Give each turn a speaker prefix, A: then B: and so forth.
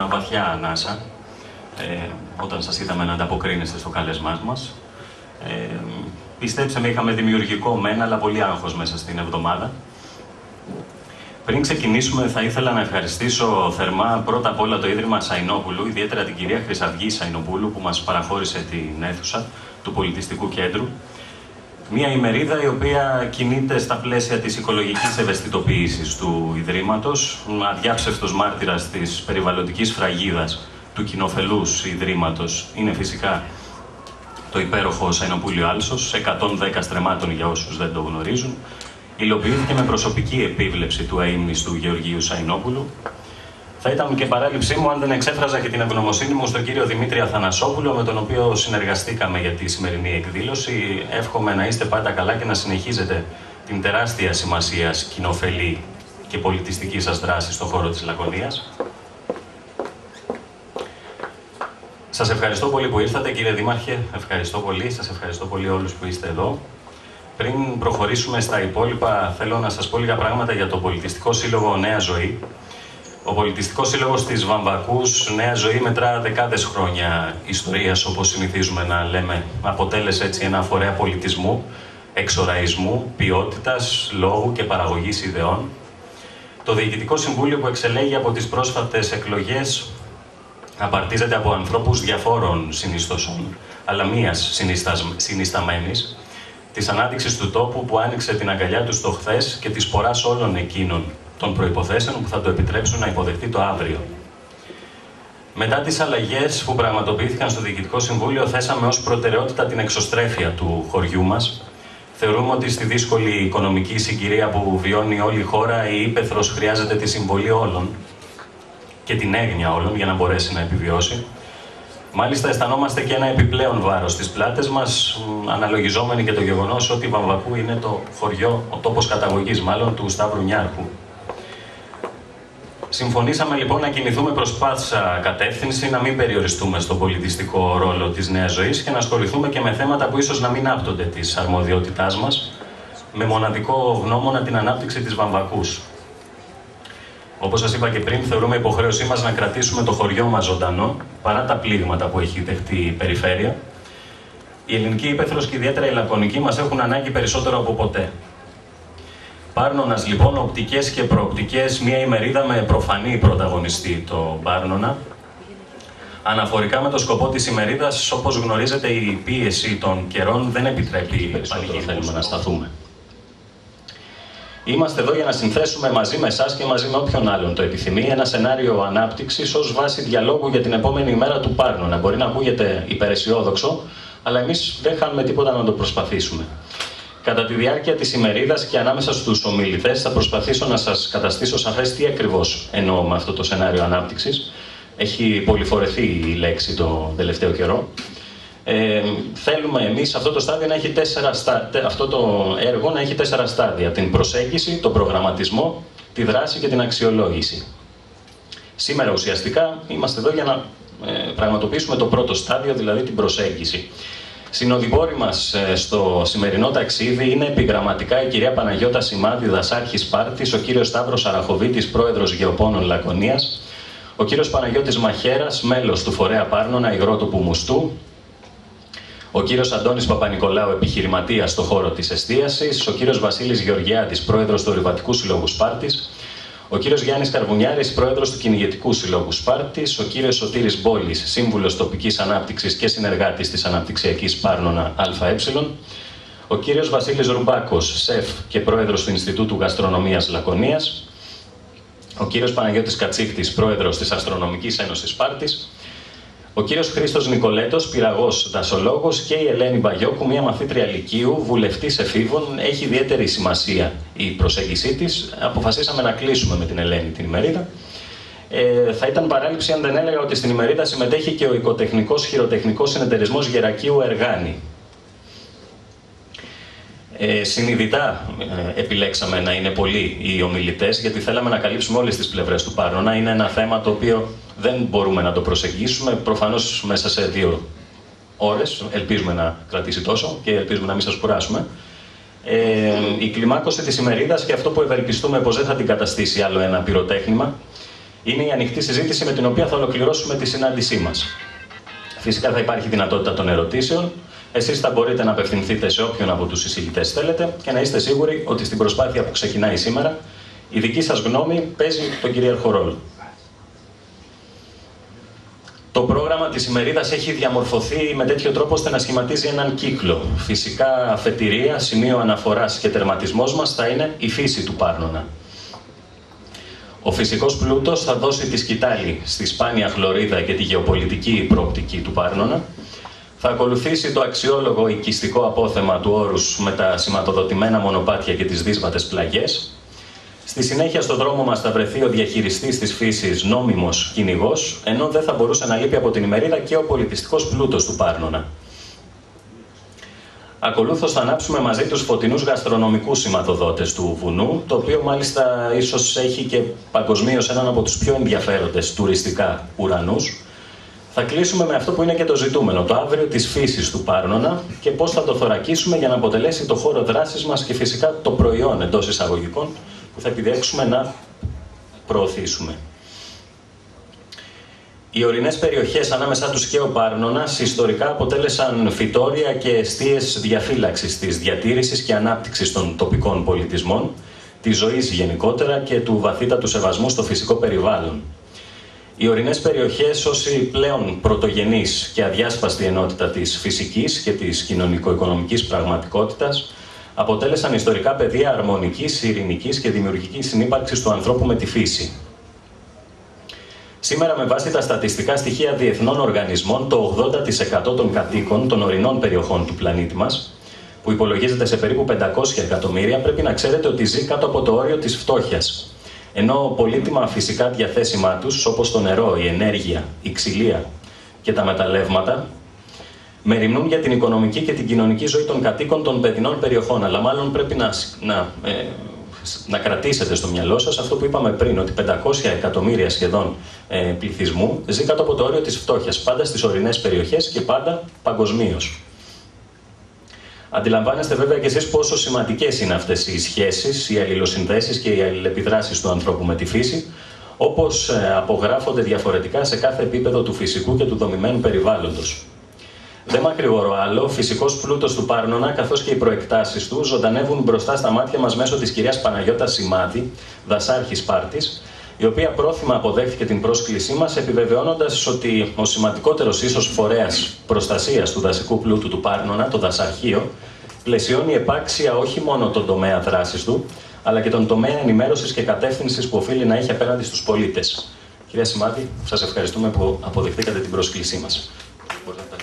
A: βαθιά ανάσα όταν σας είδαμε να ανταποκρίνεστε στο κάλεσμά μας. Πιστέψτε με, είχαμε δημιουργικό μεν, αλλά πολύ άγχος μέσα στην εβδομάδα. Πριν ξεκινήσουμε, θα ήθελα να ευχαριστήσω θερμά πρώτα απ' όλα το Ίδρυμα Σαϊνόπουλου, ιδιαίτερα την κυρία Χρυσαυγή Σαϊνοπούλου, που μας παραχώρησε την αίθουσα του Πολιτιστικού Κέντρου. Μια ημερίδα η οποία κινείται στα πλαίσια της οικολογικής ευαισθητοποίησης του Ιδρύματος, αδιάψευτος μάρτυρας της περιβαλλοντικής φραγίδας του κοινοφελούς Ιδρύματος είναι φυσικά το υπέροχο Σαϊνοπούλιο Άλσος, 110 στρεμμάτων για όσους δεν το γνωρίζουν. Υλοποιήθηκε με προσωπική επίβλεψη του αείμνηστου Γεωργίου Σαϊνόπουλου. Θα ήταν και παράληψή μου αν δεν εξέφραζα και την ευγνωμοσύνη μου στον κύριο Δημήτρη Αθανασόπουλο, με τον οποίο συνεργαστήκαμε για τη σημερινή εκδήλωση. Εύχομαι να είστε πάντα καλά και να συνεχίζετε την τεράστια σημασία κοινοφελή και πολιτιστική σας δράση στον χώρο της Λακωνίας. Σας ευχαριστώ πολύ που ήρθατε, κύριε Δήμαρχε. Ευχαριστώ πολύ. Σας ευχαριστώ πολύ όλους που είστε εδώ. Πριν προχωρήσουμε στα υπόλοιπα, θέλω να σας πω λίγα πράγματα για το Πολιτιστικό Σύλλογο Νέα Ζωή. Ο Πολιτιστικός Σύλλογος της Βαμβακούς Νέα Ζωή μετρά δεκάδες χρόνια ιστορίας, όπως συνηθίζουμε να λέμε. Αποτέλεσε έτσι ένα φορέα πολιτισμού, εξοραϊσμού, ποιότητας, λόγου και παραγωγής ιδεών. Το Διοικητικό Συμβούλιο που εξελέγει από τις πρόσφατες εκλογές απαρτίζεται από ανθρώπους διαφόρων συνιστώσεων, αλλά μίας συνισταμένης, της ανάδειξης του τόπου που άνοιξε την αγκαλιά του στο χθες και της ποράς όλων εκείνων των προϋποθέσεων που θα το επιτρέψουν να υποδεχτεί το αύριο. Μετά τις αλλαγές που πραγματοποιήθηκαν στο Διοικητικό Συμβούλιο, θέσαμε ως προτεραιότητα την εξωστρέφεια του χωριού μας. Θεωρούμε ότι στη δύσκολη οικονομική συγκυρία που βιώνει όλη η χώρα, η ύπαιθρος χρειάζεται τη συμβολή όλων και την έγνοια όλων για να μπορέσει να επιβιώσει. Μάλιστα, αισθανόμαστε και ένα επιπλέον βάρος στις πλάτες μας, αναλογιζόμενοι και το γεγονός ότι η Βαμβακού είναι το χωριό, ο τόπος καταγωγής μάλλον, του Σταύρου Νιάρχου. Συμφωνήσαμε λοιπόν να κινηθούμε προς πάσα κατεύθυνση, να μην περιοριστούμε στον πολιτιστικό ρόλο της Νέας Ζωής και να ασχοληθούμε και με θέματα που ίσως να μην άπτονται της αρμοδιότητάς μας, με μοναδικό γνώμονα την ανάπτυξη της Βαμβακούς. Όπως σας είπα και πριν, θεωρούμε υποχρέωσή μας να κρατήσουμε το χωριό μας ζωντανό, παρά τα πλήγματα που έχει δεχτεί η περιφέρεια. Η ελληνική ύπαιθρος και ιδιαίτερα η λακωνική μας έχουν ανάγκη περισσότερο από ποτέ. Πάρνονας λοιπόν, οπτικές και προοπτικές, μια ημερίδα με προφανή πρωταγωνιστή το Πάρνονα. Αναφορικά με το σκοπό της ημερίδας, όπως γνωρίζετε, η πίεση των καιρών δεν επιτρέπει περισσότερο θέλουμε να σταθούμε. Είμαστε εδώ για να συνθέσουμε μαζί με εσάς και μαζί με όποιον άλλον το επιθυμεί ένα σενάριο ανάπτυξης ως βάση διαλόγου για την επόμενη ημέρα του Πάρνονα. Μπορεί να ακούγεται υπεραισιόδοξο, αλλά εμείς δεν χάνουμε τίποτα να το προσπαθήσουμε. Κατά τη διάρκεια της ημερίδας και ανάμεσα στους ομιλητές θα προσπαθήσω να σας καταστήσω σαφές τι ακριβώς εννοώ με αυτό το σενάριο ανάπτυξης. Έχει πολυφορεθεί η λέξη το τελευταίο καιρό. Θέλουμε εμείς αυτό το έργο να έχει 4 στάδια. Την προσέγγιση, τον προγραμματισμό, τη δράση και την αξιολόγηση. Σήμερα ουσιαστικά είμαστε εδώ για να πραγματοποιήσουμε το πρώτο στάδιο, δηλαδή την προσέγγιση. Συνοδοιπόροι μας στο σημερινό ταξίδι είναι επιγραμματικά η κυρία Παναγιώτα Σημάδη, δασάρχης Σπάρτης, ο κύριος Σταύρος Αραχοβίτης, πρόεδρος Γεωπόνων Λακωνίας, ο κύριος Παναγιώτης Μαχέρας, μέλος του Φορέα Πάρνονα, υγρότοπου Μουστού, ο κύριος Αντώνης Παπανικολάου, επιχειρηματίας στο χώρο της εστίασης, ο κύριος Βασίλης Γεωργιάδης, πρόεδρος του Ορειβατικού Συλλόγου Σπάρτης, ο κύριος Γιάννης Καρβουνιάρης, πρόεδρος του Κυνηγετικού Συλλόγου Σπάρτης, ο κύριος Σωτήρης Μπόλης, σύμβουλος τοπικής ανάπτυξης και συνεργάτης της αναπτυξιακής Πάρνονα ΑΕ, ο κύριος Βασίλης Ρουμπάκος, σεφ και πρόεδρος του Ινστιτούτου Γαστρονομίας Λακωνίας, ο κύριος Παναγιώτης Κατσίχτης, πρόεδρος της Αστρονομικής Ένωσης Σπάρτης, ο κύριος Χρήστος Νικολέτος, πυραγός δασολόγος, και η Ελένη Μπαγιόκου, μια μαθήτρια λυκείου, βουλευτής εφήβων. Έχει ιδιαίτερη σημασία η προσέγγισή της. Αποφασίσαμε να κλείσουμε με την Ελένη την ημερίδα. Θα ήταν παράληψη αν δεν έλεγα ότι στην ημερίδα συμμετέχει και ο οικοτεχνικός χειροτεχνικός συνεταιρισμός Γερακείου Εργάνη. Συνειδητά επιλέξαμε να είναι πολλοί οι ομιλητές, γιατί θέλαμε να καλύψουμε όλες τις πλευρές του Πάρνονα. Είναι ένα θέμα το οποίο δεν μπορούμε να το προσεγγίσουμε προφανώς μέσα σε 2 ώρες. Ελπίζουμε να κρατήσει τόσο και ελπίζουμε να μην σας κουράσουμε. Η κλιμάκωση της ημερίδας και αυτό που ευελπιστούμε πως δεν θα την καταστήσει άλλο ένα πυροτέχνημα, είναι η ανοιχτή συζήτηση με την οποία θα ολοκληρώσουμε τη συνάντησή μας. Φυσικά θα υπάρχει δυνατότητα των ερωτήσεων. Εσείς θα μπορείτε να απευθυνθείτε σε όποιον από τους εισηγητές θέλετε και να είστε σίγουροι ότι στην προσπάθεια που ξεκινάει σήμερα η δική σας γνώμη παίζει τον κυρίαρχο ρόλο. Το πρόγραμμα της ημερίδας έχει διαμορφωθεί με τέτοιο τρόπο ώστε να σχηματίζει έναν κύκλο. Φυσικά, αφετηρία, σημείο αναφοράς και τερματισμός μας θα είναι η φύση του Πάρνονα. Ο φυσικός πλούτος θα δώσει τη σκητάλη στη σπάνια χλωρίδα και τη γεωπολιτική προοπτική του Πάρνονα. Θα ακολουθήσει το αξιόλογο οικιστικό απόθεμα του όρους με τα σηματοδοτημένα μονοπάτια και τις δύσβατες πλαγιές. Στη συνέχεια στον δρόμο μας θα βρεθεί ο διαχειριστής της φύσης, νόμιμος κυνηγός, ενώ δεν θα μπορούσε να λείπει από την ημερίδα και ο πολιτιστικός πλούτος του Πάρνονα. Ακολούθως θα ανάψουμε μαζί τους φωτεινούς γαστρονομικούς σηματοδότες του βουνού, το οποίο μάλιστα ίσως έχει και παγκοσμίως έναν από τους πιο ενδιαφέροντες τουριστικά ουρανούς. Θα κλείσουμε με αυτό που είναι και το ζητούμενο, το αύριο της φύσης του Πάρνονα και πώς θα το θωρακίσουμε για να αποτελέσει το χώρο δράσης μας και φυσικά το προϊόν εντός εισαγωγικών που θα επιδέξουμε να προωθήσουμε. Οι ορεινές περιοχές ανάμεσά τους και ο Πάρνονας ιστορικά αποτέλεσαν φυτόρια και εστίες διαφύλαξης της διατήρησης και ανάπτυξης των τοπικών πολιτισμών, της ζωής γενικότερα και του βαθύτατου σεβασμού στο φυσικό περιβάλλον. Οι ορεινές περιοχές ως η πλέον πρωτογενής και αδιάσπαστη ενότητα της φυσικής και της κοινωνικο-οικονομικής πραγματικότητας αποτέλεσαν ιστορικά πεδία αρμονικής, ειρηνικής και δημιουργικής συνύπαρξης του ανθρώπου με τη φύση. Σήμερα, με βάση τα στατιστικά στοιχεία διεθνών οργανισμών, το 80% των κατοίκων των ορεινών περιοχών του πλανήτη μας, που υπολογίζεται σε περίπου 500 εκατομμύρια, πρέπει να ξέρετε ότι ζει κάτω από το όριο της φτώχειας. Ενώ πολύτιμα φυσικά διαθέσιμά τους, όπως το νερό, η ενέργεια, η ξυλία και τα μεταλλεύματα, μεριμνούν για την οικονομική και την κοινωνική ζωή των κατοίκων των παιδινών περιοχών. Αλλά μάλλον πρέπει να κρατήσετε στο μυαλό σας αυτό που είπαμε πριν, ότι 500 εκατομμύρια σχεδόν πληθυσμού ζει κάτω από το όριο της φτώχειας, πάντα στις ορεινές περιοχές και πάντα παγκοσμίως. Αντιλαμβάνεστε βέβαια και εσείς πόσο σημαντικές είναι αυτές οι σχέσεις, οι αλληλοσυνδέσεις και οι αλληλεπιδράσεις του ανθρώπου με τη φύση, όπως απογράφονται διαφορετικά σε κάθε επίπεδο του φυσικού και του δομημένου περιβάλλοντος. Δεν μακρηγορώ άλλο, ο φυσικός πλούτος του Πάρνονα καθώς και οι προεκτάσεις του ζωντανεύουν μπροστά στα μάτια μας μέσω της κυρίας Παναγιώτας Σημάδη, δασάρχης Σπάρτης, η οποία πρόθυμα αποδέχθηκε την πρόσκλησή μας, επιβεβαιώνοντας ότι ο σημαντικότερος ίσως φορέας προστασίας του δασικού πλούτου του Πάρνονα, το δασαρχείο, πλαισιώνει επάξια όχι μόνο τον τομέα δράσης του, αλλά και τον τομέα ενημέρωσης και κατεύθυνσης που οφείλει να έχει απέναντι στους πολίτες. Κυρία Σημάδη, σας ευχαριστούμε που αποδεχτήκατε την πρόσκλησή μας. Μπορείτε να